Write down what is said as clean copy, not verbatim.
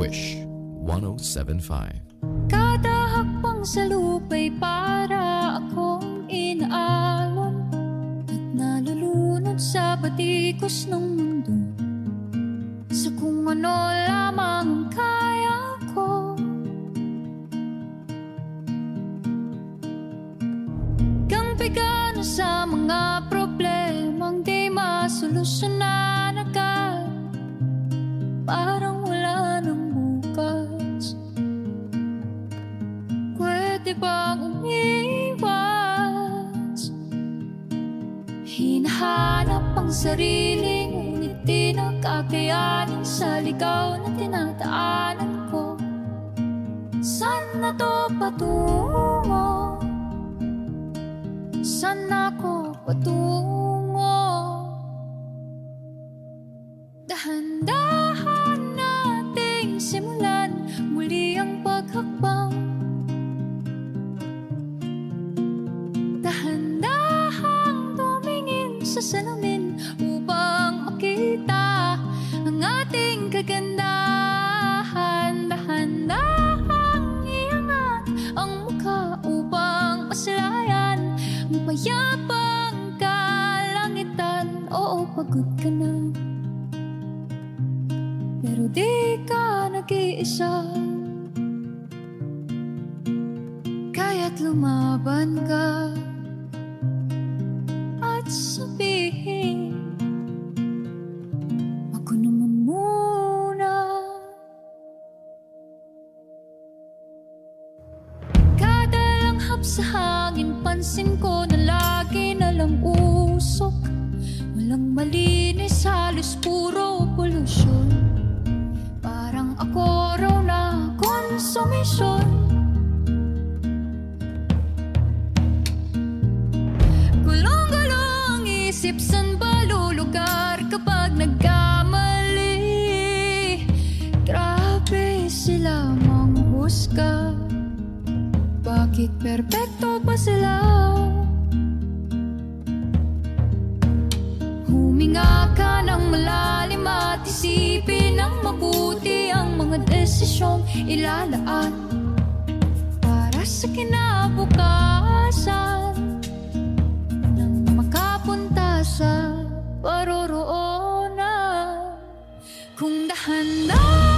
Wish 1075. Kada hakbang sa lupa'y para akong inaalon at nalulunod sa batikos ng mundo, sa kung ano lamang ang kaya ko. Kang bigana sa mga problemang di masolusyonan agad, parang wala nang bukas. Pwede bang umiwas? Hinahanap ang sarili, ngunit di nakakayanin sa ligaw na tinataanan ko. Saan na to patungo? Saan ako patungo? Dahan-dahan nating simulan muli ang paghakbang. Dahan-dahang tumingin sa salamin upang makita ang ating kagandahan. Dahan-dahang iangat ang mukha upang maslayan ang payapang kalangitan. Oo, pagod ka na, pero di ka nag-iisa. Kaya't lumaban ka at sabihin, ako naman muna. Kada langhap sa hangin, pansin ko na lagi na lang usok. Walang malinis, halos puro polusyon. Parang ako raw na konsumisyon. Gulong-gulong isip, san ba lulugar kapag nagkamali? Grabe sila manghusga, bakit perpekto pa sila? Huminga ka ng malalim at isipin ng mabuti ang mga desisyong ilalaan para sa kinabukasan, nang makapunta sa paroroonan. Kung dahan-dahan